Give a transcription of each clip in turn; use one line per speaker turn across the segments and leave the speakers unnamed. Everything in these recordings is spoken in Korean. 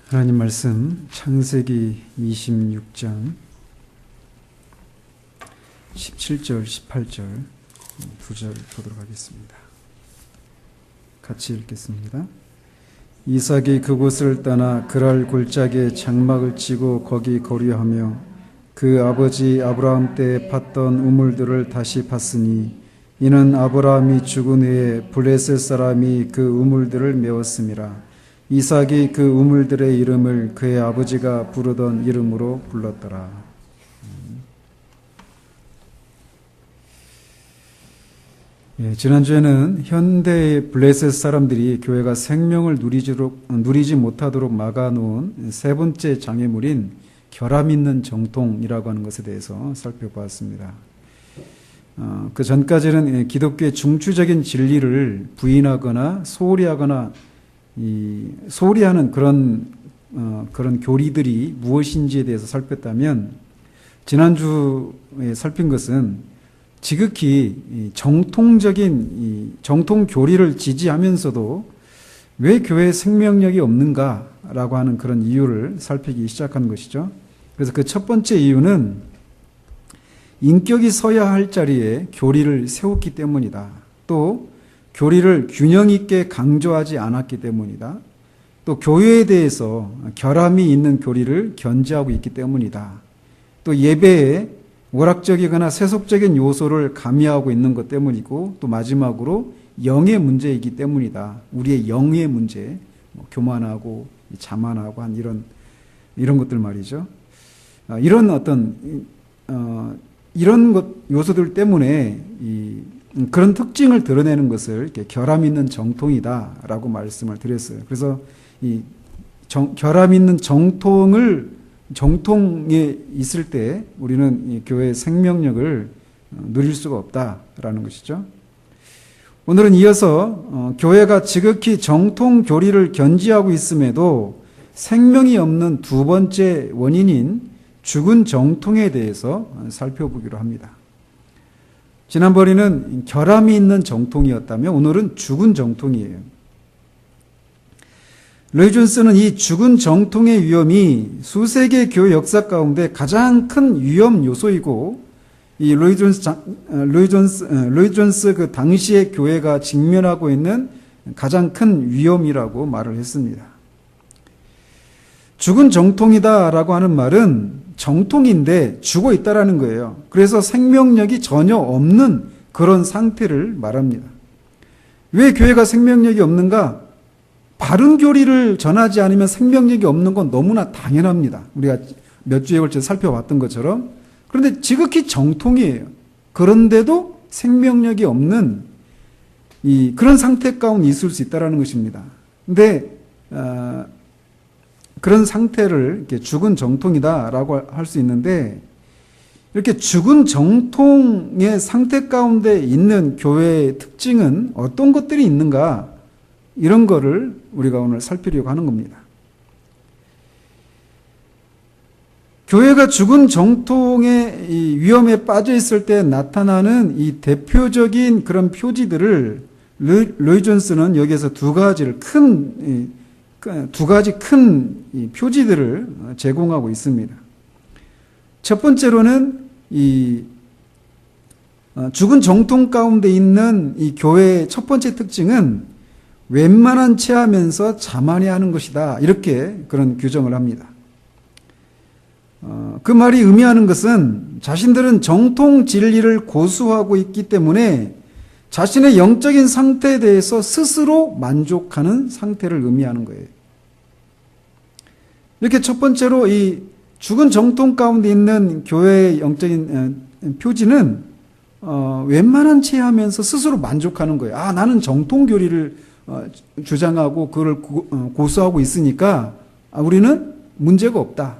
하나님 말씀 창세기 26장 17절 18절 두 절 보도록 하겠습니다. 같이 읽겠습니다. 이삭이 그곳을 떠나 그랄 골짜기에 장막을 치고 거기 거류하며 그 아버지 아브라함 때 팠던 우물들을 다시 팠으니 이는 아브라함이 죽은 후에 블레셋 사람이 그 우물들을 메웠음이라. 이삭이 그 우물들의 이름을 그의 아버지가 부르던 이름으로 불렀더라. 지난주에는 현대의 블레셋 사람들이 교회가 생명을 누리지 못하도록 막아놓은 세 번째 장애물인 결함 있는 정통이라고 하는 것에 대해서 살펴보았습니다. 그 전까지는 기독교의 중추적인 진리를 부인하거나 소홀히 하거나 소홀히 하는 그런 교리들이 무엇인지에 대해서 살폈다면, 지난주에 살핀 것은 지극히 정통적인 정통 교리를 지지하면서도 왜 교회에 생명력이 없는가라고 하는 그런 이유를 살피기 시작한 것이죠. 그래서 그 첫 번째 이유는 인격이 서야 할 자리에 교리를 세웠기 때문이다. 또 교리를 균형 있게 강조하지 않았기 때문이다. 또 교회에 대해서 결함이 있는 교리를 견지하고 있기 때문이다. 또 예배에 오락적이거나 세속적인 요소를 가미하고 있는 것 때문이고, 또 마지막으로 영의 문제이기 때문이다. 우리의 영의 문제, 교만하고 자만하고 한 이런 것들 말이죠. 이런 이런 요소들 때문에 그런 특징을 드러내는 것을 이렇게 결함 있는 정통이다라고 말씀을 드렸어요. 그래서 결함 있는 정통에 있을 때 우리는 이 교회의 생명력을 누릴 수가 없다라는 것이죠. 오늘은 이어서 교회가 지극히 정통 교리를 견지하고 있음에도 생명이 없는 두 번째 원인인 죽은 정통에 대해서 살펴보기로 합니다. 지난번에는 결함이 있는 정통이었다면 오늘은 죽은 정통이에요. 로이 존스는 이 죽은 정통의 위험이 수세기 교회 역사 가운데 가장 큰 위험 요소이고, 이 로이 존스 그 당시의 교회가 직면하고 있는 가장 큰 위험이라고 말을 했습니다. 죽은 정통이다라고 하는 말은 정통인데 죽어 있다라는 거예요. 그래서 생명력이 전혀 없는 그런 상태를 말합니다. 왜 교회가 생명력이 없는가? 바른 교리를 전하지 않으면 생명력이 없는 건 너무나 당연합니다. 우리가 몇 주에 걸쳐 살펴봤던 것처럼. 그런데 지극히 정통이에요. 그런데도 생명력이 없는 그런 상태 가운데 있을 수 있다는 것입니다. 근데 그런 상태를 이렇게 죽은 정통이다라고 할 수 있는데, 이렇게 죽은 정통의 상태 가운데 있는 교회의 특징은 어떤 것들이 있는가, 이런 거를 우리가 오늘 살피려고 하는 겁니다. 교회가 죽은 정통의 이 위험에 빠져 있을 때 나타나는 이 대표적인 그런 표지들을 로이 존스는 여기에서 두 가지 큰 표지들을 제공하고 있습니다. 첫 번째로는 죽은 정통 가운데 있는 이 교회의 첫 번째 특징은 웬만한 채 하면서 자만해하는 것이다. 이렇게 그런 규정을 합니다. 그 말이 의미하는 것은 자신들은 정통 진리를 고수하고 있기 때문에 자신의 영적인 상태에 대해서 스스로 만족하는 상태를 의미하는 거예요. 이렇게 첫 번째로 이 죽은 정통 가운데 있는 교회의 영적인 표지는 웬만한 채 하면서 스스로 만족하는 거예요. 나는 정통 교리를 주장하고 그걸 고수하고 있으니까 우리는 문제가 없다.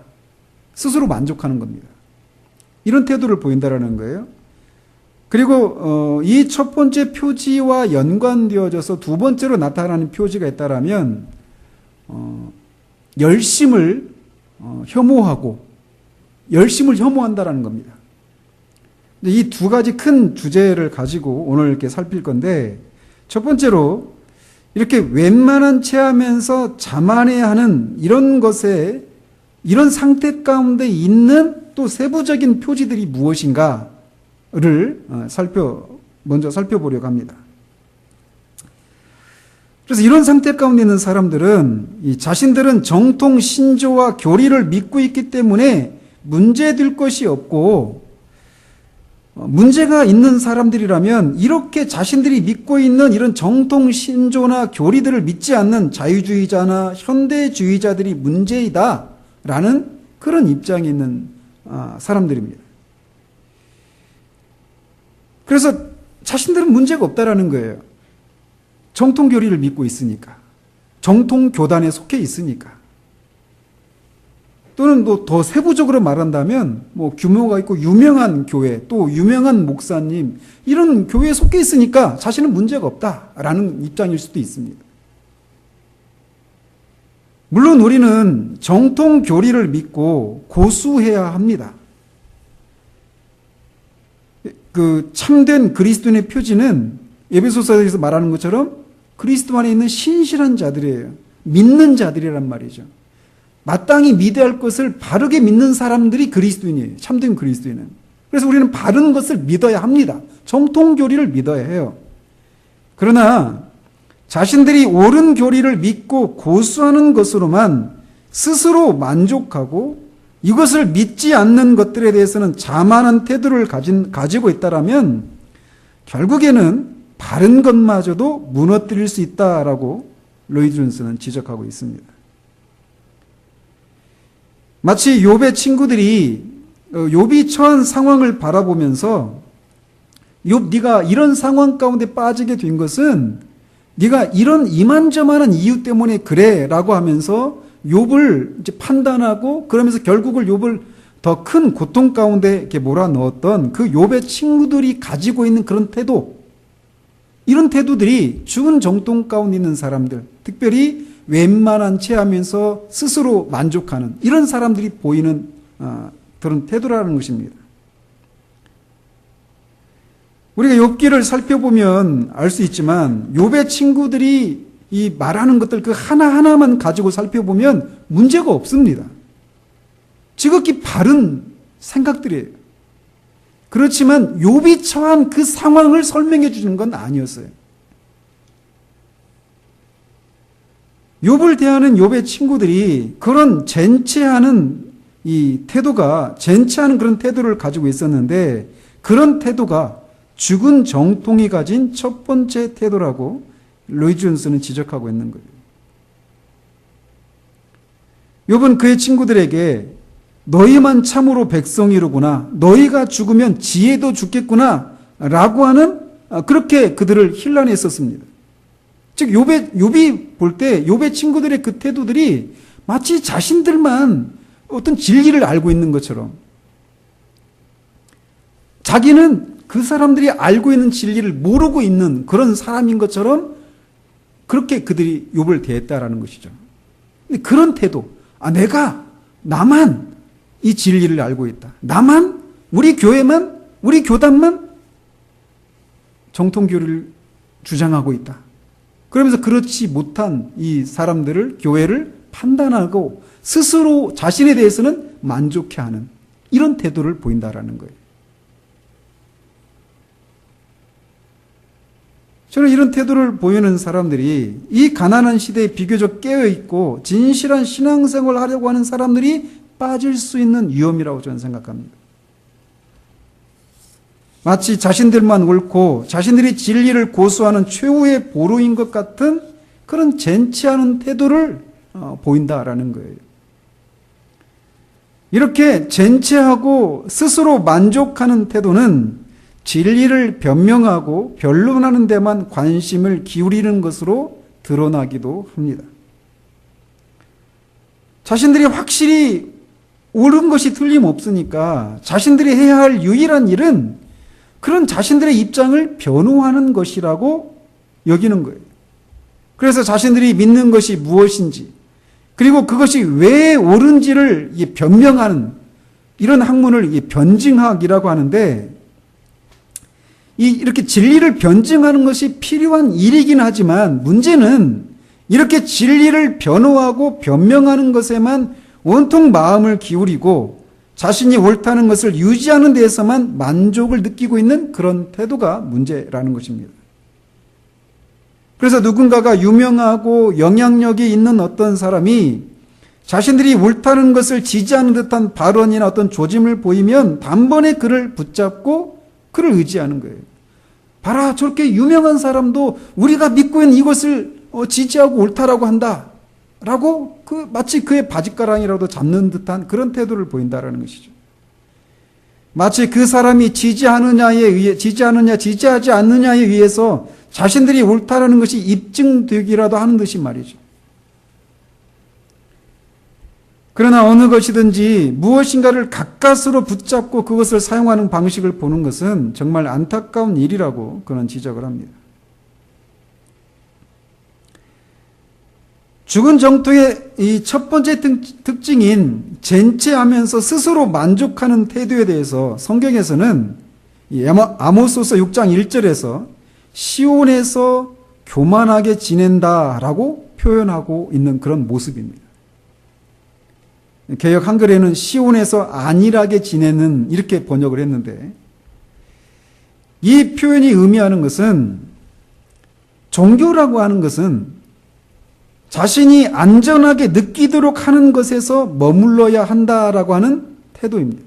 스스로 만족하는 겁니다. 이런 태도를 보인다라는 거예요. 그리고 이 첫 번째 표지와 연관되어져서 두 번째로 나타나는 표지가 있다라면 열심을 혐오하고 열심을 혐오한다라는 겁니다. 이 두 가지 큰 주제를 가지고 오늘 이렇게 살필 건데, 첫 번째로 이렇게 웬만한 채 하면서 자만해야 하는 이런 것에, 이런 상태 가운데 있는 또 세부적인 표지들이 무엇인가를 먼저 살펴보려고 합니다. 그래서 이런 상태 가운데 있는 사람들은 자신들은 정통 신조와 교리를 믿고 있기 때문에 문제될 것이 없고, 문제가 있는 사람들이라면 이렇게 자신들이 믿고 있는 이런 정통 신조나 교리들을 믿지 않는 자유주의자나 현대주의자들이 문제이다라는 그런 입장이 있는 사람들입니다. 그래서 자신들은 문제가 없다라는 거예요. 정통 교리를 믿고 있으니까, 정통 교단에 속해 있으니까. 또는 더 세부적으로 말한다면 규모가 있고 유명한 교회, 또 유명한 목사님, 이런 교회에 속해 있으니까 자신은 문제가 없다라는 입장일 수도 있습니다. 물론 우리는 정통 교리를 믿고 고수해야 합니다. 그 참된 그리스도인의 표지는 에베소서에서 말하는 것처럼 그리스도 안에 있는 신실한 자들이에요. 믿는 자들이란 말이죠. 마땅히 믿어야 할 것을 바르게 믿는 사람들이 그리스도인이에요. 참된 그리스도인은. 그래서 우리는 바른 것을 믿어야 합니다. 정통 교리를 믿어야 해요. 그러나 자신들이 옳은 교리를 믿고 고수하는 것으로만 스스로 만족하고 이것을 믿지 않는 것들에 대해서는 자만한 태도를 가지고 있다라면 결국에는 바른 것마저도 무너뜨릴 수 있다라고 로이드 존슨은 지적하고 있습니다. 마치 욥의 친구들이 욥이 처한 상황을 바라보면서 욥, 네가 이런 상황 가운데 빠지게 된 것은 네가 이런 이만저만한 이유 때문에 그래라고 하면서 욥을 이제 판단하고, 그러면서 결국을 욥을 더 큰 고통 가운데 이렇게 몰아넣었던 그 욥의 친구들이 가지고 있는 그런 태도, 이런 태도들이 죽은 정통 가운데 있는 사람들, 특별히 웬만한 채 하면서 스스로 만족하는 이런 사람들이 보이는 그런 태도라는 것입니다. 우리가 욥기를 살펴보면 알 수 있지만 욥의 친구들이 이 말하는 것들 그 하나하나만 가지고 살펴보면 문제가 없습니다. 지극히 바른 생각들이에요. 그렇지만 욥이 처한 그 상황을 설명해 주는 건 아니었어요. 욥을 대하는 욥의 친구들이 그런 젠체하는 이 태도가, 젠체하는 그런 태도를 가지고 있었는데, 그런 태도가 죽은 정통이 가진 첫 번째 태도라고 로이드 존슨은 지적하고 있는 거예요. 욥은 그의 친구들에게 너희만 참으로 백성이로구나, 너희가 죽으면 지혜도 죽겠구나 라고 하는, 그렇게 그들을 힐난했었습니다. 즉 욥이 볼 때 욥의 친구들의 그 태도들이 마치 자신들만 어떤 진리를 알고 있는 것처럼, 자기는 그 사람들이 알고 있는 진리를 모르고 있는 그런 사람인 것처럼 그렇게 그들이 욥을 대했다라는 것이죠. 근데 그런 태도, 나만 이 진리를 알고 있다, 나만, 우리 교회만, 우리 교단만 정통교리를 주장하고 있다, 그러면서 그렇지 못한 이 사람들을, 교회를 판단하고 스스로 자신에 대해서는 만족해하는 이런 태도를 보인다라는 거예요. 저는 이런 태도를 보이는 사람들이 이 가난한 시대에 비교적 깨어있고 진실한 신앙생활을 하려고 하는 사람들이 빠질 수 있는 위험이라고 저는 생각합니다. 마치 자신들만 옳고 자신들이 진리를 고수하는 최후의 보루인 것 같은 그런 젠치하는 태도를 보인다라는 거예요. 이렇게 젠치하고 스스로 만족하는 태도는 진리를 변명하고 변론하는 데만 관심을 기울이는 것으로 드러나기도 합니다. 자신들이 확실히 옳은 것이 틀림없으니까 자신들이 해야 할 유일한 일은 그런 자신들의 입장을 변호하는 것이라고 여기는 거예요. 그래서 자신들이 믿는 것이 무엇인지, 그리고 그것이 왜 옳은지를 변명하는 이런 학문을 변증학이라고 하는데, 이렇게 진리를 변증하는 것이 필요한 일이긴 하지만 문제는 이렇게 진리를 변호하고 변명하는 것에만 온통 마음을 기울이고 자신이 옳다는 것을 유지하는 데에서만 만족을 느끼고 있는 그런 태도가 문제라는 것입니다. 그래서 누군가가 유명하고 영향력이 있는 어떤 사람이 자신들이 옳다는 것을 지지하는 듯한 발언이나 어떤 조짐을 보이면 단번에 그를 붙잡고 그를 의지하는 거예요. 봐라, 저렇게 유명한 사람도 우리가 믿고 있는 이것을 지지하고 옳다라고 한다 라고 마치 그의 바짓가랑이라도 잡는 듯한 그런 태도를 보인다라는 것이죠. 마치 그 사람이 지지하지 않느냐에 의해서 자신들이 옳다라는 것이 입증되기라도 하는 듯이 말이죠. 그러나 어느 것이든지 무엇인가를 가까스로 붙잡고 그것을 사용하는 방식을 보는 것은 정말 안타까운 일이라고 그는 지적을 합니다. 죽은 정통의 이 첫 번째 특징인 젠체하면서 스스로 만족하는 태도에 대해서 성경에서는 아모스서 6장 1절에서 시온에서 교만하게 지낸다라고 표현하고 있는 그런 모습입니다. 개역 한글에는 시온에서 안일하게 지내는 이렇게 번역을 했는데 이 표현이 의미하는 것은 종교라고 하는 것은 자신이 안전하게 느끼도록 하는 것에서 머물러야 한다라고 하는 태도입니다.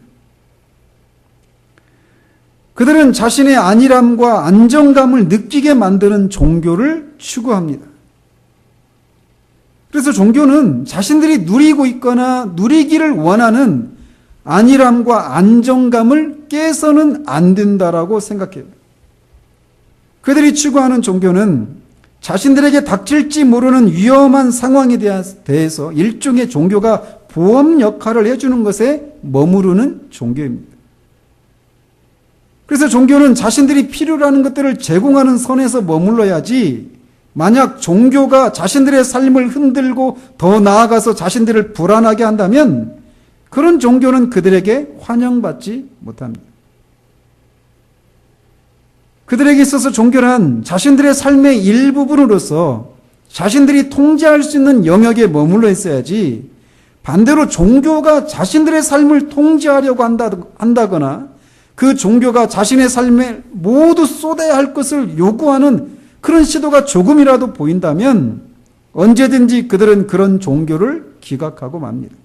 그들은 자신의 안일함과 안정감을 느끼게 만드는 종교를 추구합니다. 그래서 종교는 자신들이 누리고 있거나 누리기를 원하는 안일함과 안정감을 깨서는 안 된다라고 생각해요. 그들이 추구하는 종교는 자신들에게 닥칠지 모르는 위험한 상황에 대해서 일종의 종교가 보험 역할을 해주는 것에 머무르는 종교입니다. 그래서 종교는 자신들이 필요로 하는 것들을 제공하는 선에서 머물러야지 만약 종교가 자신들의 삶을 흔들고 더 나아가서 자신들을 불안하게 한다면 그런 종교는 그들에게 환영받지 못합니다. 그들에게 있어서 종교란 자신들의 삶의 일부분으로서 자신들이 통제할 수 있는 영역에 머물러 있어야지 반대로 종교가 자신들의 삶을 통제하려고 한다거나 그 종교가 자신의 삶에 모두 쏟아야 할 것을 요구하는 그런 시도가 조금이라도 보인다면 언제든지 그들은 그런 종교를 기각하고 맙니다.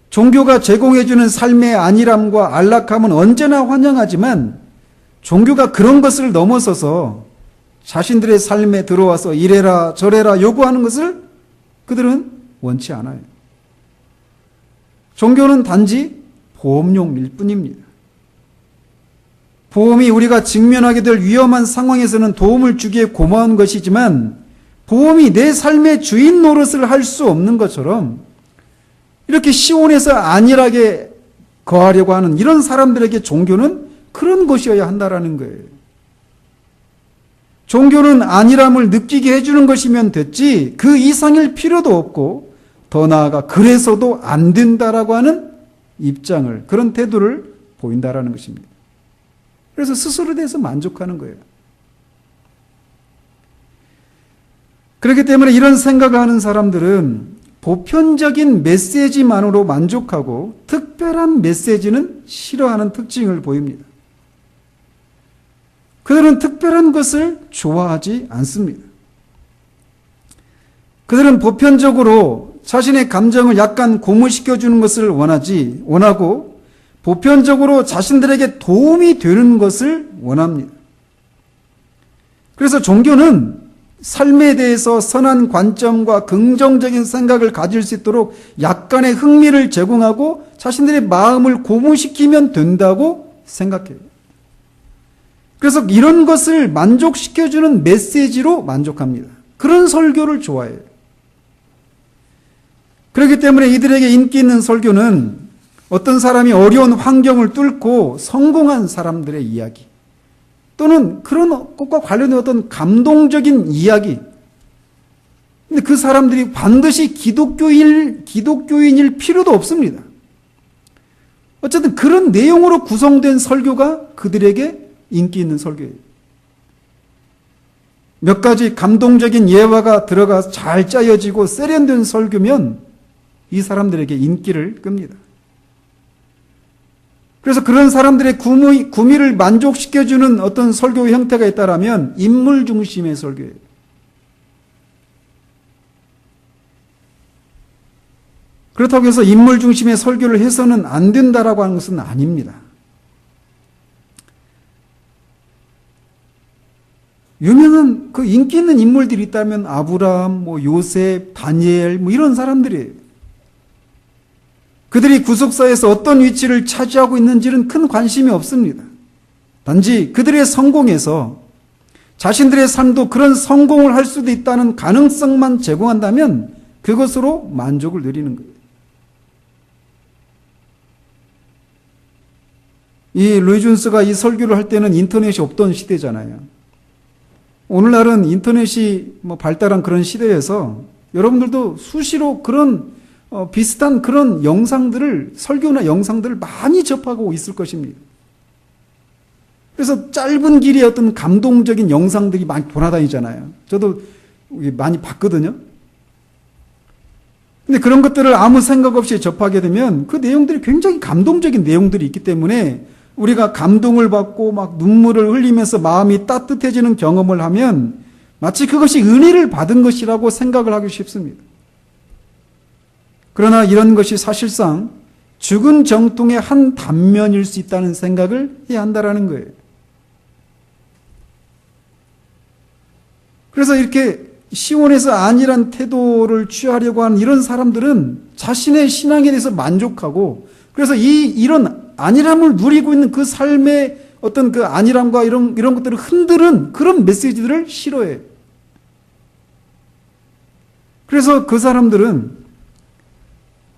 종교가 제공해주는 삶의 안일함과 안락함은 언제나 환영하지만 종교가 그런 것을 넘어서서 자신들의 삶에 들어와서 이래라 저래라 요구하는 것을 그들은 원치 않아요. 종교는 단지 보험용일 뿐입니다. 보험이 우리가 직면하게 될 위험한 상황에서는 도움을 주기에 고마운 것이지만 보험이 내 삶의 주인 노릇을 할 수 없는 것처럼 이렇게 시온에서 안일하게 거하려고 하는 이런 사람들에게 종교는 그런 것이어야 한다라는 거예요. 종교는 안일함을 느끼게 해주는 것이면 됐지 그 이상일 필요도 없고 더 나아가 그래서도 안 된다라고 하는 입장을 그런 태도를 보인다라는 것입니다. 그래서 스스로에 대해서 만족하는 거예요. 그렇기 때문에 이런 생각을 하는 사람들은 보편적인 메시지만으로 만족하고 특별한 메시지는 싫어하는 특징을 보입니다. 그들은 특별한 것을 좋아하지 않습니다. 그들은 보편적으로 자신의 감정을 약간 고무시켜주는 것을 원하고 보편적으로 자신들에게 도움이 되는 것을 원합니다. 그래서 종교는 삶에 대해서 선한 관점과 긍정적인 생각을 가질 수 있도록 약간의 흥미를 제공하고 자신들의 마음을 고무시키면 된다고 생각해요. 그래서 이런 것을 만족시켜주는 메시지로 만족합니다. 그런 설교를 좋아해요. 그렇기 때문에 이들에게 인기 있는 설교는 어떤 사람이 어려운 환경을 뚫고 성공한 사람들의 이야기 또는 그런 것과 관련된 어떤 감동적인 이야기. 근데 그 사람들이 반드시 기독교인일 필요도 없습니다. 어쨌든 그런 내용으로 구성된 설교가 그들에게 인기 있는 설교예요. 몇 가지 감동적인 예화가 들어가 잘 짜여지고 세련된 설교면 이 사람들에게 인기를 끕니다. 그래서 그런 사람들의 구미를 만족시켜주는 어떤 설교 형태가 있다라면 인물 중심의 설교예요. 그렇다고 해서 인물 중심의 설교를 해서는 안 된다라고 하는 것은 아닙니다. 유명한 그 인기 있는 인물들이 있다면 아브라함, 요셉, 다니엘 이런 사람들이에요. 그들이 구속사에서 어떤 위치를 차지하고 있는지는 큰 관심이 없습니다. 단지 그들의 성공에서 자신들의 삶도 그런 성공을 할 수도 있다는 가능성만 제공한다면 그것으로 만족을 누리는 거예요. 이 로이 존스가 이 설교를 할 때는 인터넷이 없던 시대잖아요. 오늘날은 인터넷이 발달한 그런 시대에서 여러분들도 수시로 그런 비슷한 그런 영상들을, 설교나 영상들을 많이 접하고 있을 것입니다. 그래서 짧은 길의 어떤 감동적인 영상들이 많이 돌아다니잖아요. 저도 많이 봤거든요. 근데 그런 것들을 아무 생각 없이 접하게 되면 그 내용들이 굉장히 감동적인 내용들이 있기 때문에 우리가 감동을 받고 막 눈물을 흘리면서 마음이 따뜻해지는 경험을 하면 마치 그것이 은혜를 받은 것이라고 생각을 하기 쉽습니다. 그러나 이런 것이 사실상 죽은 정통의 한 단면일 수 있다는 생각을 해야 한다는 거예요. 그래서 이렇게 시온에서 안일한 태도를 취하려고 하는 이런 사람들은 자신의 신앙에 대해서 만족하고 그래서 이런 안일함을 누리고 있는 그 삶의 어떤 그 안일함과 이런 것들을 흔드는 그런 메시지들을 싫어해요. 그래서 그 사람들은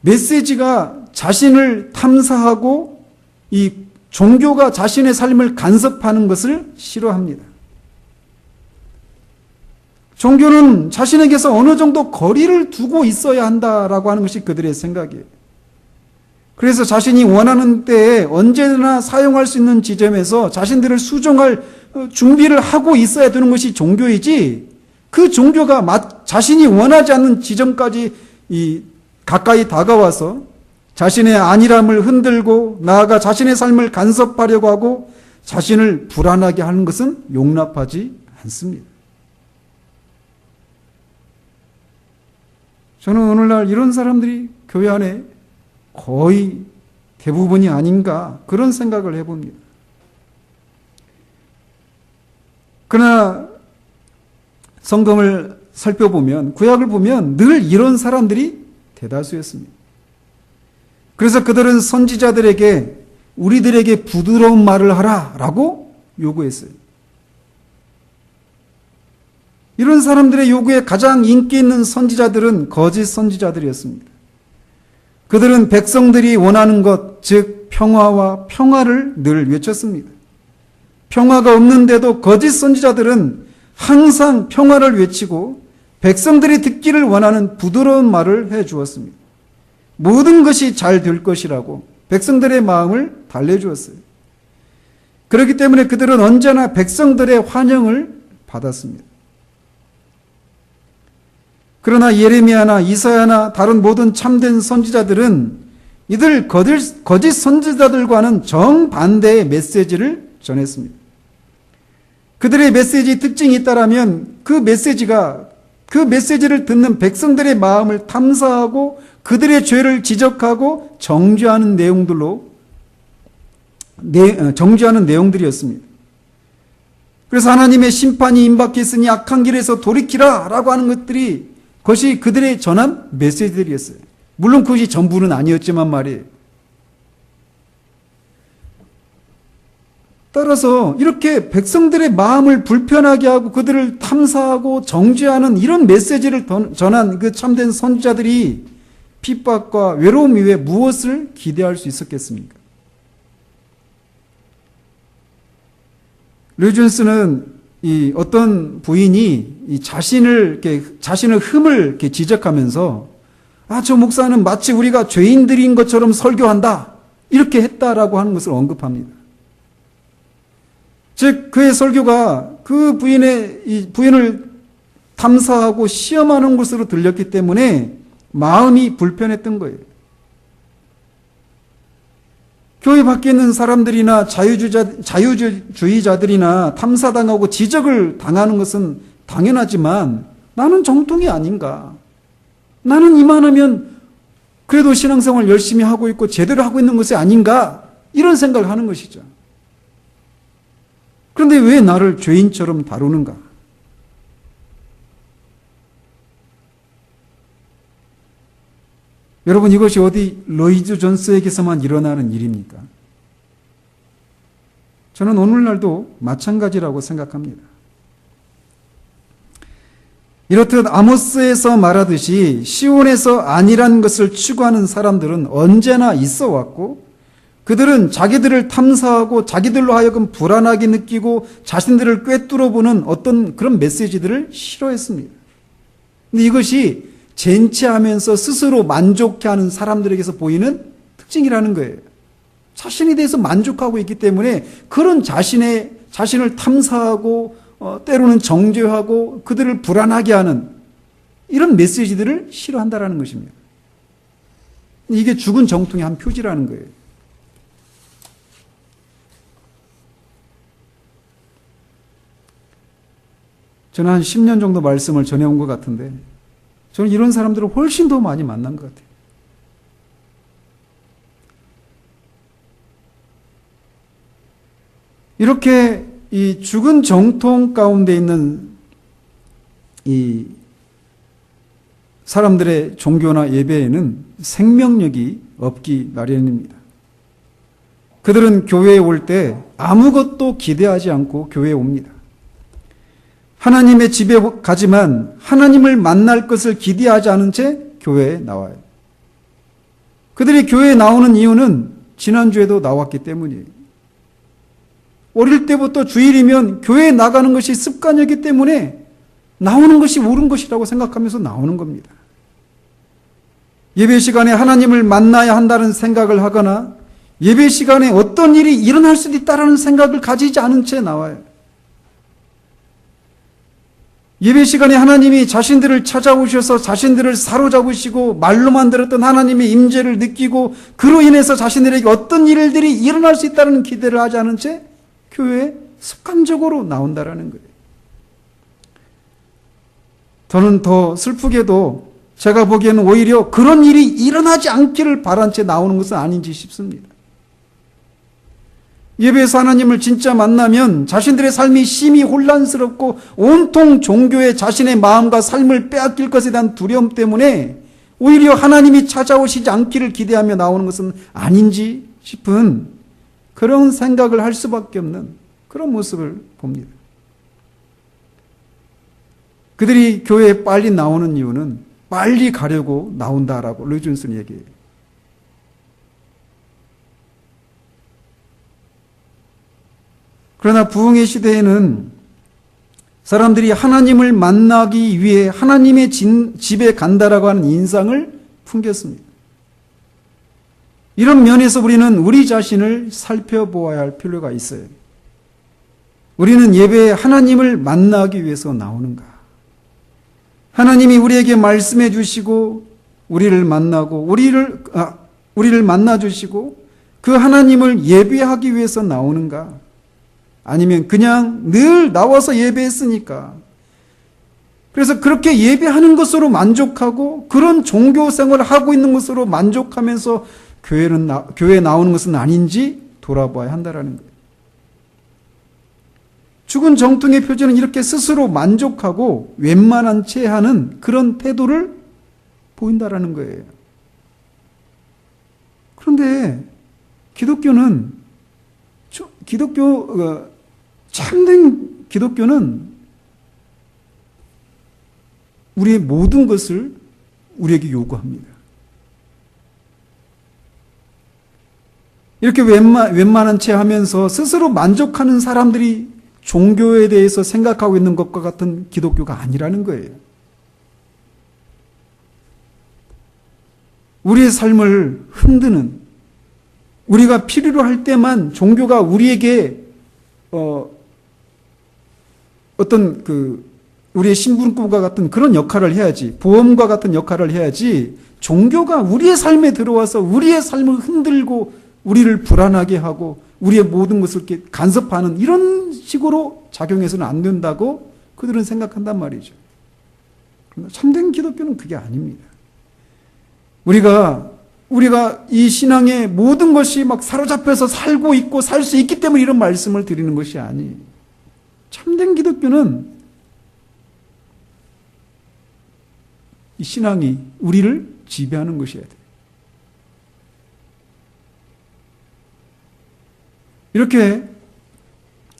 메시지가 자신을 탐사하고 이 종교가 자신의 삶을 간섭하는 것을 싫어합니다. 종교는 자신에게서 어느 정도 거리를 두고 있어야 한다라고 하는 것이 그들의 생각이에요. 그래서 자신이 원하는 때에 언제나 사용할 수 있는 지점에서 자신들을 수종할 준비를 하고 있어야 되는 것이 종교이지, 그 종교가 자신이 원하지 않는 지점까지 가까이 다가와서 자신의 안일함을 흔들고 나아가 자신의 삶을 간섭하려고 하고 자신을 불안하게 하는 것은 용납하지 않습니다. 저는 오늘날 이런 사람들이 교회 안에 거의 대부분이 아닌가 그런 생각을 해봅니다. 그러나 성경을 살펴보면, 구약을 보면 늘 이런 사람들이 대다수였습니다. 그래서 그들은 선지자들에게 우리들에게 부드러운 말을 하라라고 요구했어요. 이런 사람들의 요구에 가장 인기 있는 선지자들은 거짓 선지자들이었습니다. 그들은 백성들이 원하는 것, 즉 평화와 평화를 늘 외쳤습니다. 평화가 없는데도 거짓 선지자들은 항상 평화를 외치고 백성들이 듣기를 원하는 부드러운 말을 해 주었습니다. 모든 것이 잘 될 것이라고 백성들의 마음을 달래주었어요. 그렇기 때문에 그들은 언제나 백성들의 환영을 받았습니다. 그러나 예레미야나 이사야나 다른 모든 참된 선지자들은 이들 거짓 선지자들과는 정반대의 메시지를 전했습니다. 그들의 메시지 특징이 있다라면 그 메시지를 듣는 백성들의 마음을 탐사하고 그들의 죄를 지적하고 정죄하는 내용들이었습니다. 그래서 하나님의 심판이 임박했으니 악한 길에서 돌이키라 라고 하는 그것이 그들의 전한 메시지들이었어요. 물론 그것이 전부는 아니었지만 말이에요. 따라서 이렇게 백성들의 마음을 불편하게 하고 그들을 탐사하고 정죄하는 이런 메시지를 전한 그 참된 선지자들이 핍박과 외로움 이외에 무엇을 기대할 수 있었겠습니까? 로이 존스는 어떤 부인이 자신의 흠을 이렇게 지적하면서 저 목사는 마치 우리가 죄인들인 것처럼 설교한다 이렇게 했다라고 하는 것을 언급합니다. 즉 그의 설교가 그 부인을 탐사하고 시험하는 것으로 들렸기 때문에 마음이 불편했던 거예요. 교회 밖에 있는 사람들이나 자유주의자들이나 탐사당하고 지적을 당하는 것은 당연하지만 나는 정통이 아닌가? 나는 이만하면 그래도 신앙생활 열심히 하고 있고 제대로 하고 있는 것이 아닌가? 이런 생각을 하는 것이죠. 그런데 왜 나를 죄인처럼 다루는가? 여러분, 이것이 어디 로이드 존스에게서만 일어나는 일입니까? 저는 오늘날도 마찬가지라고 생각합니다. 이렇듯 아모스에서 말하듯이 시온에서 아니란 것을 추구하는 사람들은 언제나 있어 왔고, 그들은 자기들을 탐사하고 자기들로 하여금 불안하게 느끼고 자신들을 꿰뚫어보는 어떤 그런 메시지들을 싫어했습니다. 근데 이것이 젠치하면서 스스로 만족해하는 사람들에게서 보이는 특징이라는 거예요. 자신에 대해서 만족하고 있기 때문에 그런 자신을 탐사하고 때로는 정죄하고 그들을 불안하게 하는 이런 메시지들을 싫어한다라는 것입니다. 이게 죽은 정통의 한 표지라는 거예요. 저는 한 10년 정도 말씀을 전해온 것 같은데 저는 이런 사람들을 훨씬 더 많이 만난 것 같아요. 이렇게 이 죽은 정통 가운데 있는 이 사람들의 종교나 예배에는 생명력이 없기 마련입니다. 그들은 교회에 올 때 아무것도 기대하지 않고 교회에 옵니다. 하나님의 집에 가지만 하나님을 만날 것을 기대하지 않은 채 교회에 나와요. 그들이 교회에 나오는 이유는 지난주에도 나왔기 때문이에요. 어릴 때부터 주일이면 교회에 나가는 것이 습관이기 때문에 나오는 것이 옳은 것이라고 생각하면서 나오는 겁니다. 예배 시간에 하나님을 만나야 한다는 생각을 하거나 예배 시간에 어떤 일이 일어날 수도 있다는 생각을 가지지 않은 채 나와요. 예배 시간에 하나님이 자신들을 찾아오셔서 자신들을 사로잡으시고 말로만 들었던 하나님의 임재를 느끼고 그로 인해서 자신들에게 어떤 일들이 일어날 수 있다는 기대를 하지 않은 채 교회에 습관적으로 나온다라는 거예요. 저는 더 슬프게도 제가 보기에는 오히려 그런 일이 일어나지 않기를 바란 채 나오는 것은 아닌지 싶습니다. 예배에서 하나님을 진짜 만나면 자신들의 삶이 심히 혼란스럽고 온통 종교에 자신의 마음과 삶을 빼앗길 것에 대한 두려움 때문에 오히려 하나님이 찾아오시지 않기를 기대하며 나오는 것은 아닌지 싶은 그런 생각을 할 수밖에 없는 그런 모습을 봅니다. 그들이 교회에 빨리 나오는 이유는 빨리 가려고 나온다라고 로이드 존스는 얘기해요. 그러나 부흥의 시대에는 사람들이 하나님을 만나기 위해 하나님의 집에 간다라고 하는 인상을 풍겼습니다. 이런 면에서 우리는 우리 자신을 살펴보아야 할 필요가 있어요. 우리는 예배에 하나님을 만나기 위해서 나오는가? 하나님이 우리에게 말씀해 주시고 우리를 만나고 우리를 만나 주시고 그 하나님을 예배하기 위해서 나오는가? 아니면 그냥 늘 나와서 예배했으니까 그래서 그렇게 예배하는 것으로 만족하고 그런 종교 생활을 하고 있는 것으로 만족하면서 교회에 나오는 것은 아닌지 돌아봐야 한다라는 거예요. 죽은 정통의 표제는 이렇게 스스로 만족하고 웬만한 채 하는 그런 태도를 보인다라는 거예요. 그런데 참된 기독교는 우리의 모든 것을 우리에게 요구합니다. 이렇게 웬만한 채 하면서 스스로 만족하는 사람들이 종교에 대해서 생각하고 있는 것과 같은 기독교가 아니라는 거예요. 우리의 삶을 흔드는, 우리가 필요로 할 때만 종교가 우리에게 어떤 우리의 신분과 같은 그런 역할을 해야지, 보험과 같은 역할을 해야지, 종교가 우리의 삶에 들어와서 우리의 삶을 흔들고 우리를 불안하게 하고 우리의 모든 것을 이렇게 간섭하는 이런 식으로 작용해서는 안 된다고 그들은 생각한단 말이죠. 그러나 참된 기독교는 그게 아닙니다. 우리가 이 신앙의 모든 것이 막 사로잡혀서 살고 있고 살 수 있기 때문에 이런 말씀을 드리는 것이 아니에요. 참된 기독교는 이 신앙이 우리를 지배하는 것이어야 돼요. 이렇게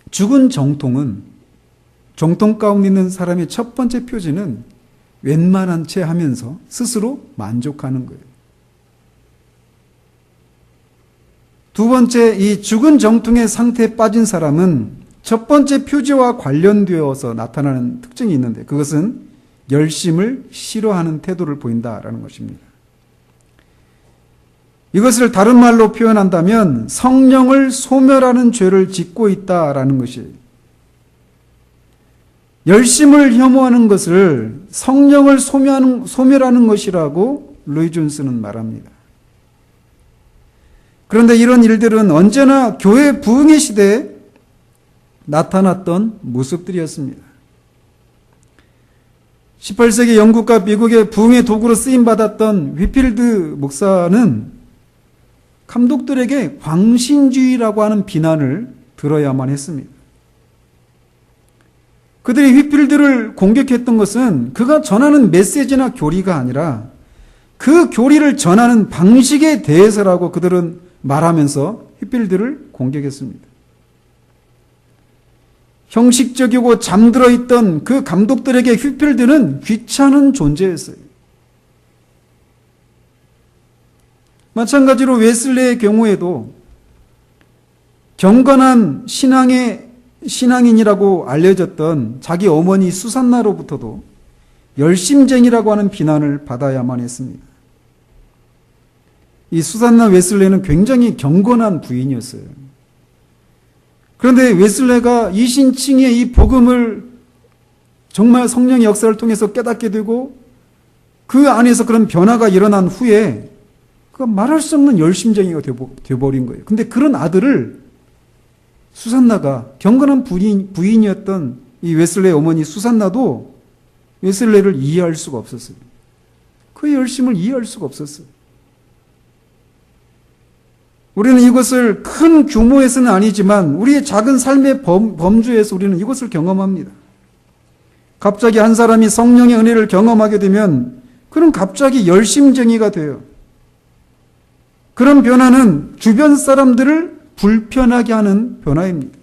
죽은 정통 가운데 있는 사람의 첫 번째 표지는 웬만한 채 하면서 스스로 만족하는 거예요. 두 번째, 이 죽은 정통의 상태에 빠진 사람은 첫 번째 표지와 관련되어서 나타나는 특징이 있는데 그것은 열심을 싫어하는 태도를 보인다라는 것입니다. 이것을 다른 말로 표현한다면 성령을 소멸하는 죄를 짓고 있다라는 것이에요. 열심을 혐오하는 것을 성령을 소멸하는 것이라고 로이 존스는 말합니다. 그런데 이런 일들은 언제나 교회 부흥의 시대에 나타났던 모습들이었습니다. 18세기 영국과 미국의 부흥의 도구로 쓰임받았던 휘필드 목사는 감독들에게 광신주의라고 하는 비난을 들어야만 했습니다. 그들이 휘필드를 공격했던 것은 그가 전하는 메시지나 교리가 아니라 그 교리를 전하는 방식에 대해서라고 그들은 말하면서 휘필드를 공격했습니다. 형식적이고 잠들어 있던 그 감독들에게 휘필드는 귀찮은 존재였어요. 마찬가지로 웨슬레의 경우에도 경건한 신앙인이라고 알려졌던 자기 어머니 수산나로부터도 열심쟁이라고 하는 비난을 받아야만 했습니다. 이 수산나 웨슬레는 굉장히 경건한 부인이었어요. 그런데 웨슬레가 이신칭의 이 복음을 정말 성령의 역사를 통해서 깨닫게 되고 그 안에서 그런 변화가 일어난 후에 그 말할 수 없는 열심쟁이가 되어버린 거예요. 근데 그런 아들을 수산나가 경건한 부인이었던 이 웨슬레의 어머니 수산나도 웨슬레를 이해할 수가 없었어요. 그의 열심을 이해할 수가 없었어요. 우리는 이것을 큰 규모에서는 아니지만 우리의 작은 삶의 범주에서 우리는 이것을 경험합니다. 갑자기 한 사람이 성령의 은혜를 경험하게 되면 그는 갑자기 열심쟁이가 돼요. 그런 변화는 주변 사람들을 불편하게 하는 변화입니다.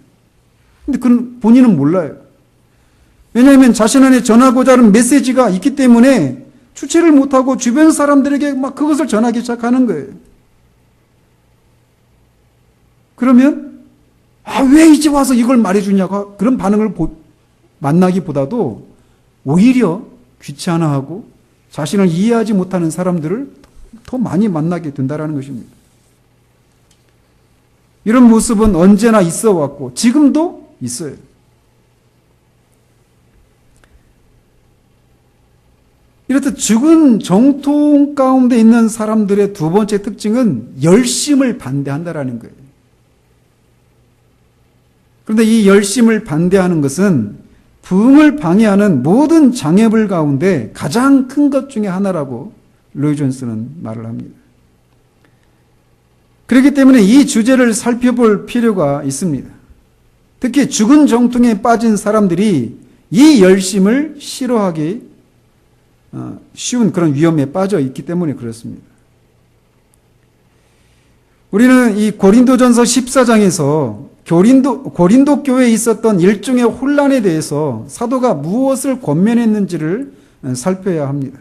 근데 그는 본인은 몰라요. 왜냐하면 자신 안에 전하고자 하는 메시지가 있기 때문에 주체를 못하고 주변 사람들에게 막 그것을 전하기 시작하는 거예요. 그러면 왜 이제 와서 이걸 말해주냐고 그런 반응을 만나기보다도 오히려 귀찮아하고 자신을 이해하지 못하는 사람들을 더 많이 만나게 된다는 것입니다. 이런 모습은 언제나 있어 왔고 지금도 있어요. 이렇듯 죽은 정통 가운데 있는 사람들의 두 번째 특징은 열심을 반대한다라는 거예요. 그런데 이 열심을 반대하는 것은 부흥을 방해하는 모든 장애물 가운데 가장 큰 것 중에 하나라고 로이 존스는 말을 합니다. 그렇기 때문에 이 주제를 살펴볼 필요가 있습니다. 특히 죽은 정통에 빠진 사람들이 이 열심을 싫어하기 쉬운 그런 위험에 빠져 있기 때문에 그렇습니다. 우리는 이 고린도전서 14장에서 고린도 교회에 있었던 일종의 혼란에 대해서 사도가 무엇을 권면했는지를 살펴야 합니다.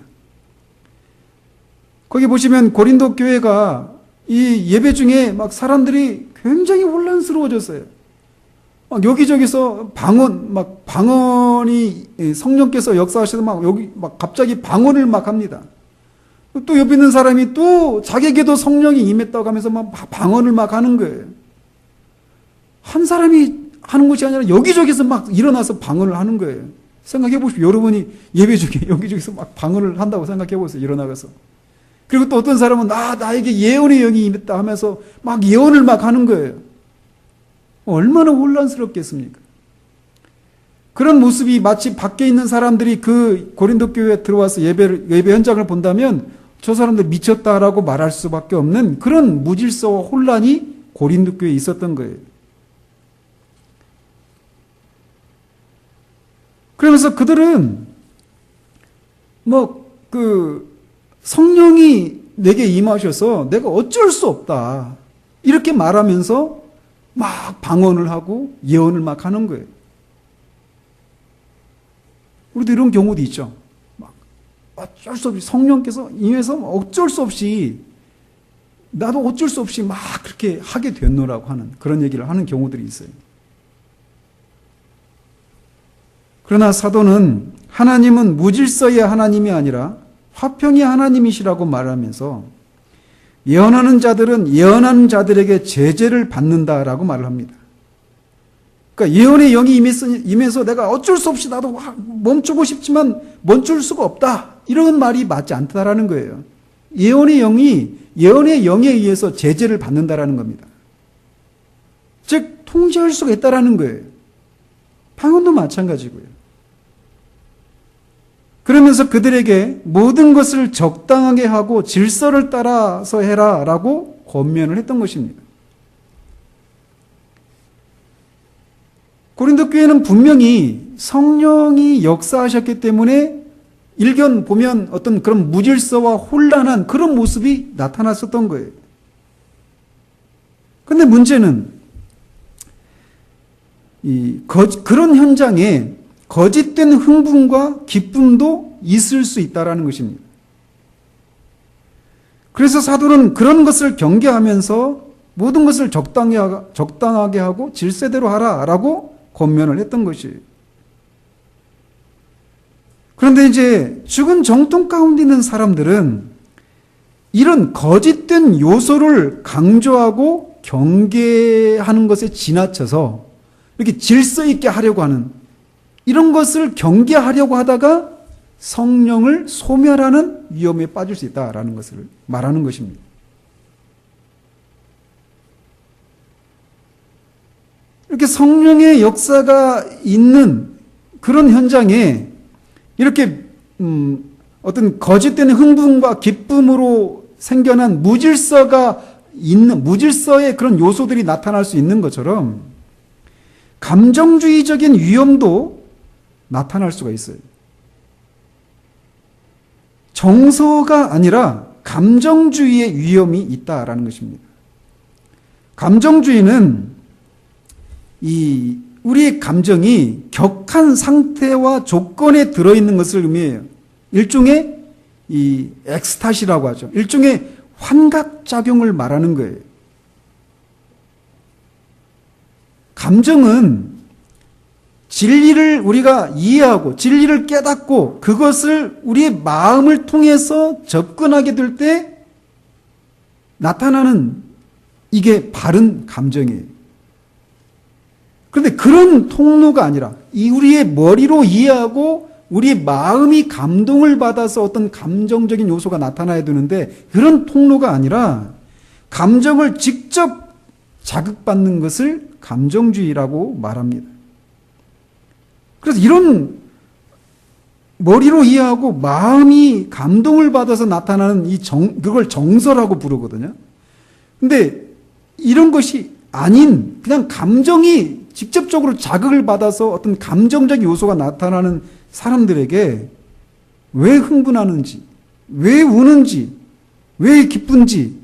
거기 보시면 고린도 교회가 이 예배 중에 막 사람들이 굉장히 혼란스러워졌어요. 막 여기저기서 방언이 성령께서 역사하셔서 막 여기 막 갑자기 방언을 막 합니다. 또 옆에 있는 사람이 또 자기에게도 성령이 임했다고 하면서 막 방언을 막 하는 거예요. 한 사람이 하는 것이 아니라 여기저기서 막 일어나서 방언을 하는 거예요. 생각해 보십시오. 여러분이 예배 중에 여기저기서 막 방언을 한다고 생각해 보세요. 일어나가서. 그리고 또 어떤 사람은 나에게 예언의 영이 임했다 하면서 막 예언을 막 하는 거예요. 얼마나 혼란스럽겠습니까? 그런 모습이 마치 밖에 있는 사람들이 그 고린도 교회에 들어와서 예배 현장을 본다면 저 사람들 미쳤다라고 말할 수밖에 없는 그런 무질서와 혼란이 고린도 교회에 있었던 거예요. 그러면서 그들은 성령이 내게 임하셔서 내가 어쩔 수 없다. 이렇게 말하면서 막 방언을 하고 예언을 막 하는 거예요. 우리도 이런 경우도 있죠. 막 어쩔 수 없이 성령께서 임해서 어쩔 수 없이 나도 어쩔 수 없이 막 그렇게 하게 됐노라고 하는 그런 얘기를 하는 경우들이 있어요. 그러나 사도는 하나님은 무질서의 하나님이 아니라 화평의 하나님이시라고 말하면서 예언하는 자들은 예언하는 자들에게 제재를 받는다라고 말을 합니다. 그러니까 예언의 영이 임해서 내가 어쩔 수 없이 나도 멈추고 싶지만 멈출 수가 없다. 이런 말이 맞지 않다라는 거예요. 예언의 영에 의해서 제재를 받는다라는 겁니다. 즉 통제할 수가 있다라는 거예요. 방언도 마찬가지고요. 그러면서 그들에게 모든 것을 적당하게 하고 질서를 따라서 해라라고 권면을 했던 것입니다. 고린도 교회는 분명히 성령이 역사하셨기 때문에 일견 보면 어떤 그런 무질서와 혼란한 그런 모습이 나타났었던 거예요. 그런데 문제는 그런 현장에 거짓된 흥분과 기쁨도 있을 수 있다는 것입니다. 그래서 사도는 그런 것을 경계하면서 모든 것을 적당하게 하고 질서대로 하라라고 권면을 했던 것이에요. 그런데 이제 죽은 정통 가운데 있는 사람들은 이런 거짓된 요소를 강조하고 경계하는 것에 지나쳐서 이렇게 질서 있게 하려고 하는 이런 것을 경계하려고 하다가 성령을 소멸하는 위험에 빠질 수 있다라는 것을 말하는 것입니다. 이렇게 성령의 역사가 있는 그런 현장에 이렇게 어떤 거짓된 흥분과 기쁨으로 생겨난 무질서의 그런 요소들이 나타날 수 있는 것처럼 감정주의적인 위험도 나타날 수가 있어요. 정서가 아니라 감정주의의 위험이 있다라는 것입니다. 감정주의는 우리의 감정이 격한 상태와 조건에 들어있는 것을 의미해요. 일종의 엑스타시라고 하죠. 일종의 환각작용을 말하는 거예요. 감정은 진리를 우리가 이해하고 진리를 깨닫고 그것을 우리의 마음을 통해서 접근하게 될 때 나타나는 이게 바른 감정이에요. 그런데 그런 통로가 아니라 우리의 머리로 이해하고 우리의 마음이 감동을 받아서 어떤 감정적인 요소가 나타나야 되는데 그런 통로가 아니라 감정을 직접 자극받는 것을 감정주의라고 말합니다. 그래서 이런 머리로 이해하고 마음이 감동을 받아서 나타나는 그걸 정서라고 부르거든요. 근데 이런 것이 아닌 그냥 감정이 직접적으로 자극을 받아서 어떤 감정적 요소가 나타나는 사람들에게 왜 흥분하는지, 왜 우는지, 왜 기쁜지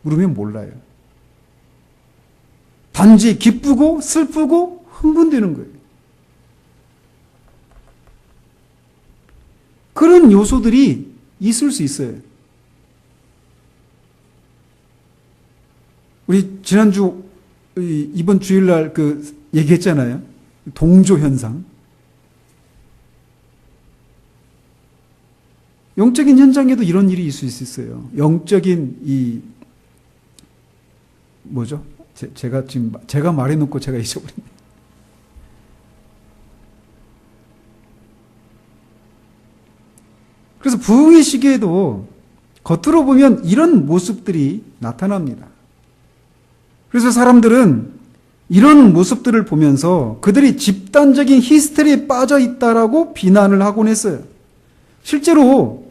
물으면 몰라요. 단지 기쁘고 슬프고 흥분되는 거예요. 그런 요소들이 있을 수 있어요. 우리 지난주 이번 주일날 얘기했잖아요. 동조 현상. 영적인 현장에도 이런 일이 있을 수 있어요. 영적인 뭐죠? 제가 말해놓고 제가 잊어버렸네. 그래서 부흥의 시기에도 겉으로 보면 이런 모습들이 나타납니다. 그래서 사람들은 이런 모습들을 보면서 그들이 집단적인 히스테리에 빠져 있다라고 비난을 하곤 했어요. 실제로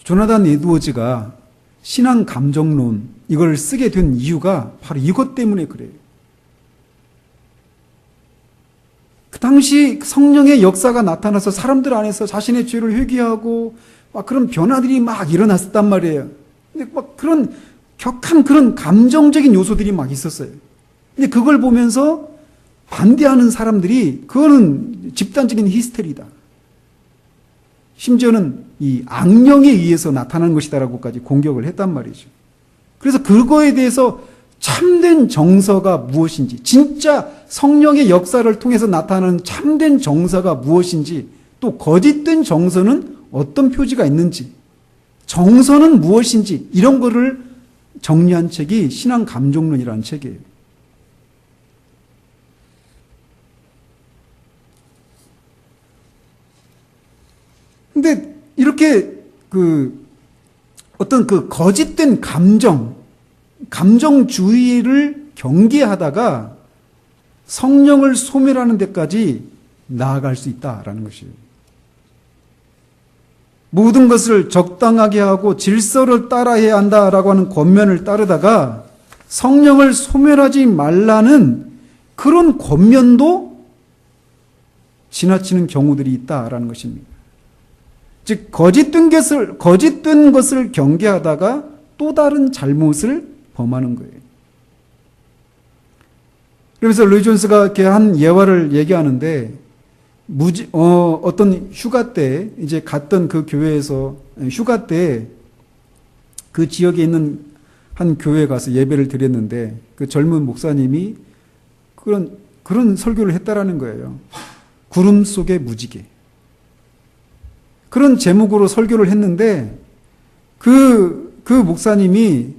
조나단 에드워즈가 신앙 감정론 이걸 쓰게 된 이유가 바로 이것 때문에 그래요. 그 당시 성령의 역사가 나타나서 사람들 안에서 자신의 죄를 회개하고 막 그런 변화들이 막 일어났었단 말이에요. 근데 막 그런 격한 그런 감정적인 요소들이 막 있었어요. 근데 그걸 보면서 반대하는 사람들이 그거는 집단적인 히스테리다. 심지어는 이 악령에 의해서 나타나는 것이다라고까지 공격을 했단 말이죠. 그래서 그거에 대해서 참된 정서가 무엇인지, 진짜 성령의 역사를 통해서 나타나는 참된 정서가 무엇인지, 또 거짓된 정서는 어떤 표지가 있는지, 정서는 무엇인지 이런 거를 정리한 책이 신앙 감정론이라는 책이에요. 근데 이렇게 어떤 거짓된 감정주의를 경계하다가 성령을 소멸하는 데까지 나아갈 수 있다라는 것이에요. 모든 것을 적당하게 하고 질서를 따라해야 한다라고 하는 권면을 따르다가 성령을 소멸하지 말라는 그런 권면도 지나치는 경우들이 있다라는 것입니다. 즉 거짓된 것을 경계하다가 또 다른 잘못을 범하는 거예요. 그래서 로이 존스가 이렇게 한 예화를 얘기하는데 어떤 휴가 때 이제 갔던 그 교회에서 휴가 때 그 지역에 있는 한 교회에 가서 예배를 드렸는데 그 젊은 목사님이 그런 설교를 했다라는 거예요. 구름 속의 무지개. 그런 제목으로 설교를 했는데 그 목사님이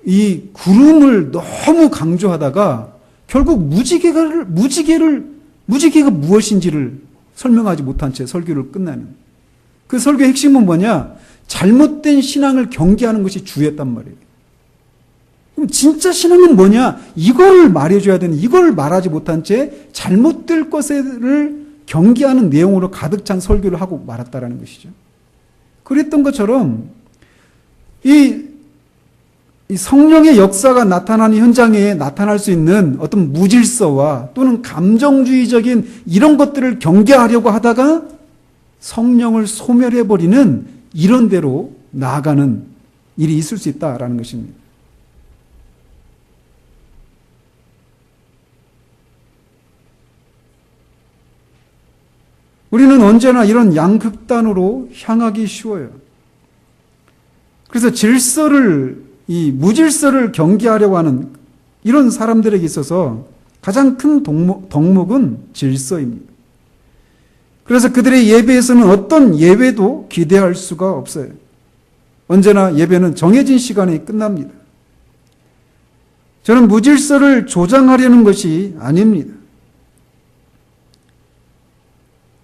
이 구름을 너무 강조하다가 결국 무지개가 무엇인지를 설명하지 못한 채 설교를 끝내는. 그 설교의 핵심은 뭐냐? 잘못된 신앙을 경계하는 것이 주였단 말이에요. 그럼 진짜 신앙은 뭐냐? 이걸 말해줘야 되는, 이걸 말하지 못한 채 잘못될 것을 경계하는 내용으로 가득 찬 설교를 하고 말았다라는 것이죠. 그랬던 것처럼 이 성령의 역사가 나타나는 현장에 나타날 수 있는 어떤 무질서와 또는 감정주의적인 이런 것들을 경계하려고 하다가 성령을 소멸해버리는 이런 대로 나아가는 일이 있을 수 있다라는 것입니다. 우리는 언제나 이런 양극단으로 향하기 쉬워요. 그래서 무질서를 경계하려고 하는 이런 사람들에게 있어서 가장 큰 덕목은 질서입니다. 그래서 그들의 예배에서는 어떤 예외도 기대할 수가 없어요. 언제나 예배는 정해진 시간에 끝납니다. 저는 무질서를 조장하려는 것이 아닙니다.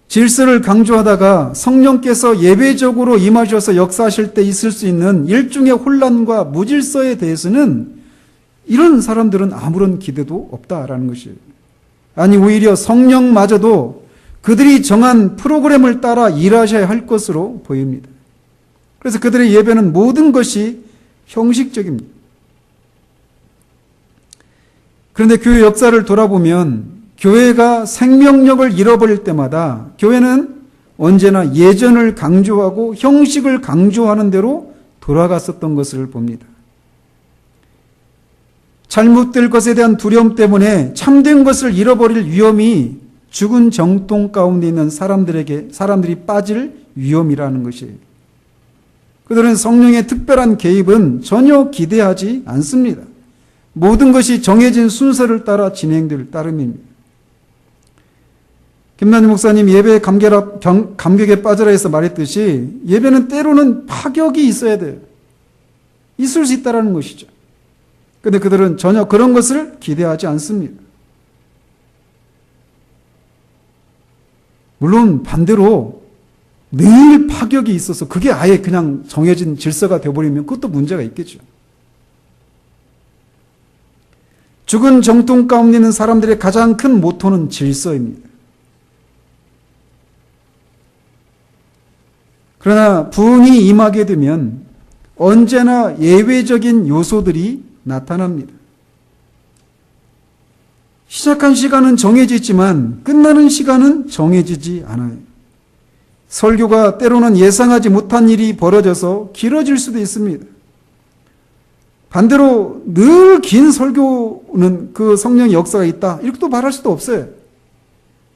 질서를 강조하다가 성령께서 예배적으로 임하셔서 역사하실 때 있을 수 있는 일종의 혼란과 무질서에 대해서는 이런 사람들은 아무런 기대도 없다라는 것이에요. 아니 오히려 성령마저도 그들이 정한 프로그램을 따라 일하셔야 할 것으로 보입니다. 그래서 그들의 예배는 모든 것이 형식적입니다. 그런데 교회 역사를 돌아보면 교회가 생명력을 잃어버릴 때마다 교회는 언제나 예전을 강조하고 형식을 강조하는 대로 돌아갔었던 것을 봅니다. 잘못될 것에 대한 두려움 때문에 참된 것을 잃어버릴 위험이 죽은 정통 가운데 있는 사람들이 빠질 위험이라는 것이에요. 그들은 성령의 특별한 개입은 전혀 기대하지 않습니다. 모든 것이 정해진 순서를 따라 진행될 따름입니다. 김남희 목사님 예배의 감격에 빠져라 해서 말했듯이 예배는 때로는 파격이 있어야 돼요. 있을 수 있다는 것이죠. 그런데 그들은 전혀 그런 것을 기대하지 않습니다. 물론 반대로 늘 파격이 있어서 그게 아예 그냥 정해진 질서가 되어버리면 그것도 문제가 있겠죠. 죽은 정통 가운데 있는 사람들의 가장 큰 모토는 질서입니다. 그러나 부흥이 임하게 되면 언제나 예외적인 요소들이 나타납니다. 시작한 시간은 정해져 있지만 끝나는 시간은 정해지지 않아요. 설교가 때로는 예상하지 못한 일이 벌어져서 길어질 수도 있습니다. 반대로 늘 긴 설교는 그 성령의 역사가 있다, 이렇게도 말할 수도 없어요.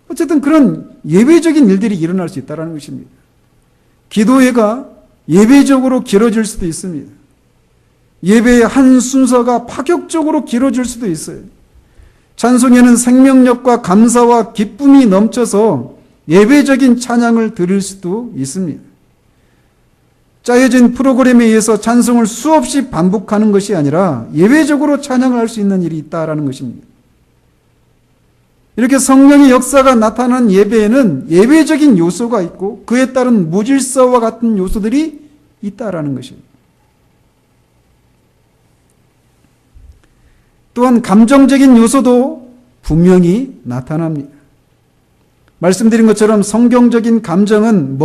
어쨌든 그런 예외적인 일들이 일어날 수 있다는 것입니다. 기도회가 예외적으로 길어질 수도 있습니다. 예배의 한 순서가 파격적으로 길어질 수도 있어요. 찬송에는 생명력과 감사와 기쁨이 넘쳐서 예배적인 찬양을 드릴 수도 있습니다. 짜여진 프로그램에 의해서 찬송을 수없이 반복하는 것이 아니라 예외적으로 찬양을 할 수 있는 일이 있다라는 것입니다. 이렇게 성령의 역사가 나타난 예배에는 예외적인 요소가 있고 그에 따른 무질서와 같은 요소들이 있다라는 것입니다. 또한 감정적인 요소도 분명히 나타납니다. 말씀드린 것처럼 성경적인 감정은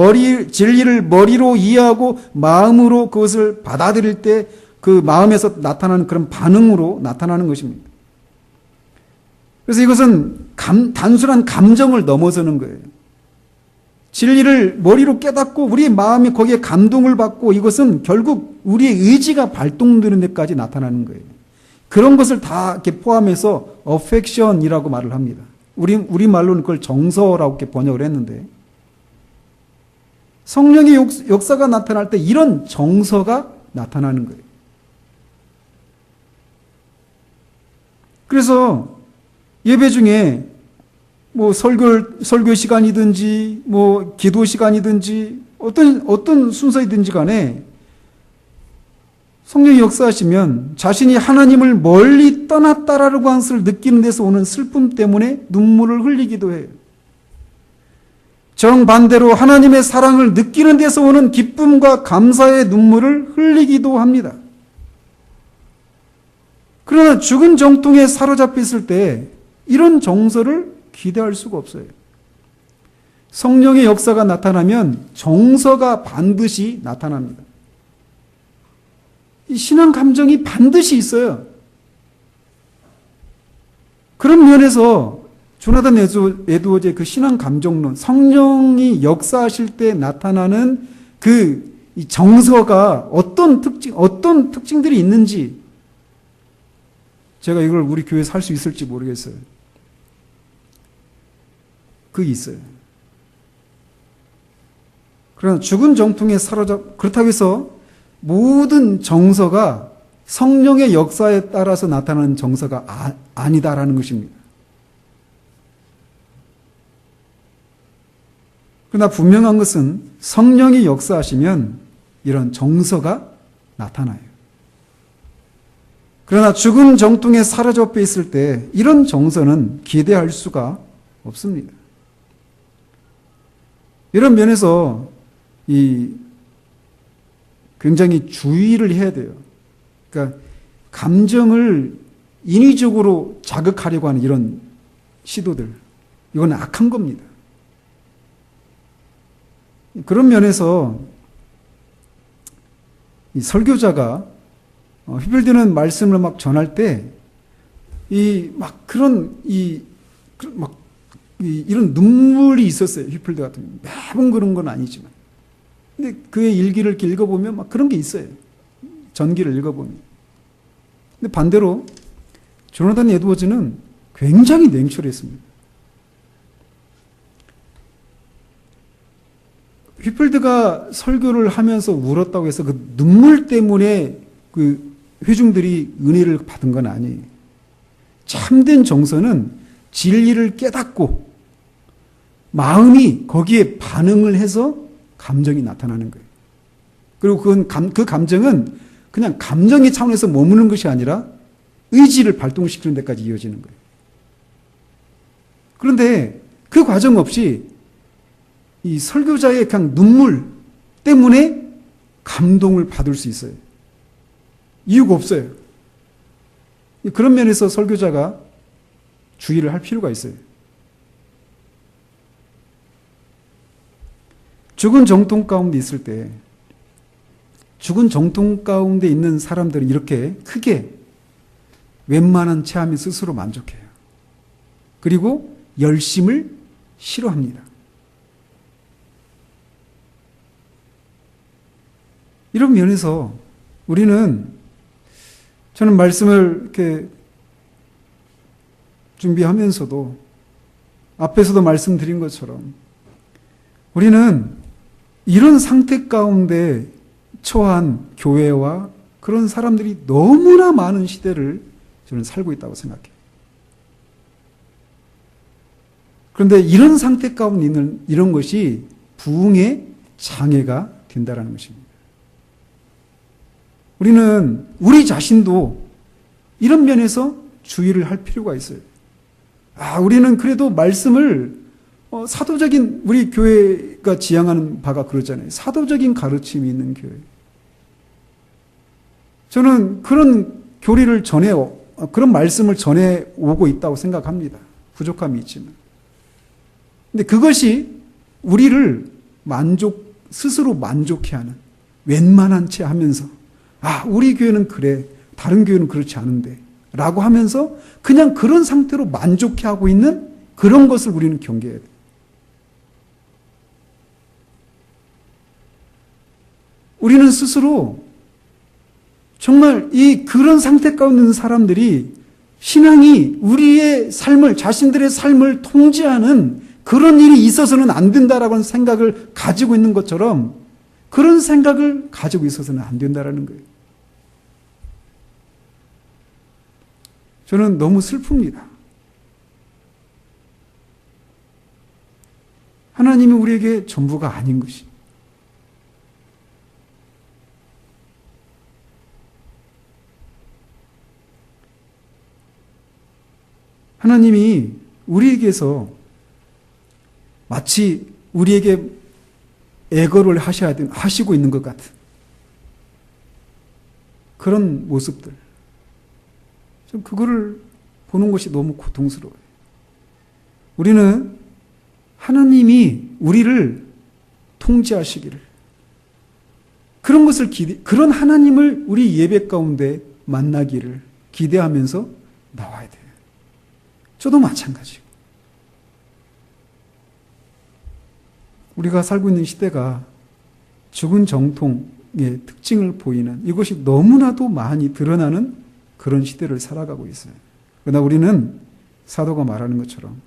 진리를 머리로 이해하고 마음으로 그것을 받아들일 때 그 마음에서 나타나는 그런 반응으로 나타나는 것입니다. 그래서 이것은 단순한 감정을 넘어서는 거예요. 진리를 머리로 깨닫고 우리의 마음이 거기에 감동을 받고 이것은 결국 우리의 의지가 발동되는 데까지 나타나는 거예요. 그런 것을 다 이렇게 포함해서 affection이라고 말을 합니다. 우리 말로는 그걸 정서라고 이렇게 번역을 했는데 성령의 역사가 나타날 때 이런 정서가 나타나는 거예요. 그래서 예배 중에 뭐 설교 시간이든지 뭐 기도 시간이든지 어떤 순서이든지 간에 성령이 역사하시면 자신이 하나님을 멀리 떠났다라는 것을 느끼는 데서 오는 슬픔 때문에 눈물을 흘리기도 해요. 정반대로 하나님의 사랑을 느끼는 데서 오는 기쁨과 감사의 눈물을 흘리기도 합니다. 그러나 죽은 정통에 사로잡혀 있을 때 이런 정서를 기대할 수가 없어요. 성령의 역사가 나타나면 정서가 반드시 나타납니다. 이 신앙 감정이 반드시 있어요. 그런 면에서 조나단 에드워즈의 그 신앙 감정론, 성령이 역사하실 때 나타나는 이 정서가 어떤 특징들이 있는지 제가 이걸 우리 교회에서 할 수 있을지 모르겠어요. 그게 있어요. 그러나 죽은 정통에 그렇다고 해서 모든 정서가 성령의 역사에 따라서 나타나는 정서가 아니다라는 것입니다. 그러나 분명한 것은 성령이 역사하시면 이런 정서가 나타나요. 그러나 죽은 정통에 사로잡혀 있을 때 이런 정서는 기대할 수가 없습니다. 이런 면에서 굉장히 주의를 해야 돼요. 그러니까 감정을 인위적으로 자극하려고 하는 이런 시도들, 이건 악한 겁니다. 그런 면에서 이 설교자가 휘필드는 말씀을 막 전할 때 이런 눈물이 있었어요. 휘필드 같은 경우 매번 그런 건 아니지만, 근데 그의 일기를 읽어보면 막 그런 게 있어요. 전기를 읽어보면. 근데 반대로 조나단 에드워즈는 굉장히 냉철했습니다. 휘필드가 설교를 하면서 울었다고 해서 그 눈물 때문에 그 회중들이 은혜를 받은 건 아니에요. 참된 정서는 진리를 깨닫고 마음이 거기에 반응을 해서 감정이 나타나는 거예요. 그리고 그 감정은 그냥 감정의 차원에서 머무는 것이 아니라 의지를 발동시키는 데까지 이어지는 거예요. 그런데 그 과정 없이 이 설교자의 그냥 눈물 때문에 감동을 받을 수 있어요. 이유가 없어요. 그런 면에서 설교자가 주의를 할 필요가 있어요. 죽은 정통 가운데 있을 때 죽은 정통 가운데 있는 사람들은 이렇게 크게 웬만한 체험에 스스로 만족해요. 그리고 열심을 싫어합니다. 이런 면에서 저는 말씀을 이렇게 준비하면서도 앞에서도 말씀드린 것처럼 우리는 이런 상태 가운데 처한 교회와 그런 사람들이 너무나 많은 시대를 저는 살고 있다고 생각해요. 그런데 이런 상태 가운데 있는 이런 것이 부흥의 장애가 된다는 것입니다. 우리는 우리 자신도 이런 면에서 주의를 할 필요가 있어요. 우리는 그래도 말씀을 사도적인 우리 교회가 지향하는 바가 그렇잖아요. 사도적인 가르침이 있는 교회. 저는 그런 교리를 그런 말씀을 전해 오고 있다고 생각합니다. 부족함이 있지만. 근데 그것이 우리를 스스로 만족해 하는, 웬만한 채 하면서, 우리 교회는 그래, 다른 교회는 그렇지 않은데, 라고 하면서 그냥 그런 상태로 만족해 하고 있는 그런 것을 우리는 경계해야 돼요. 우리는 스스로 정말 그런 상태 가운데 있는 사람들이 신앙이 우리의 삶을, 자신들의 삶을 통제하는 그런 일이 있어서는 안 된다라고 하는 생각을 가지고 있는 것처럼 그런 생각을 가지고 있어서는 안 된다라는 거예요. 저는 너무 슬픕니다. 하나님이 우리에게 전부가 아닌 것이. 하나님이 우리에게서 마치 우리에게 애거를 하시고 있는 것 같은 그런 모습들. 좀 그거를 보는 것이 너무 고통스러워요. 우리는 하나님이 우리를 통제하시기를, 그런 하나님을 우리 예배 가운데 만나기를 기대하면서 나와야 돼요. 저도 마찬가지고. 우리가 살고 있는 시대가 죽은 정통의 특징을 보이는, 이것이 너무나도 많이 드러나는 그런 시대를 살아가고 있어요. 그러나 우리는 사도가 말하는 것처럼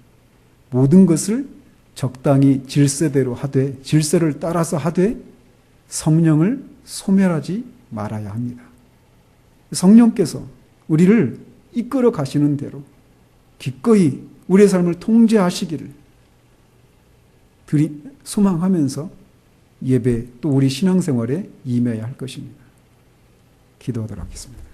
모든 것을 적당히 질서대로 하되, 질서를 따라서 하되 성령을 소멸하지 말아야 합니다. 성령께서 우리를 이끌어 가시는 대로 기꺼이 우리의 삶을 통제하시기를 소망하면서 예배 또 우리 신앙생활에 임해야 할 것입니다. 기도하도록 하겠습니다.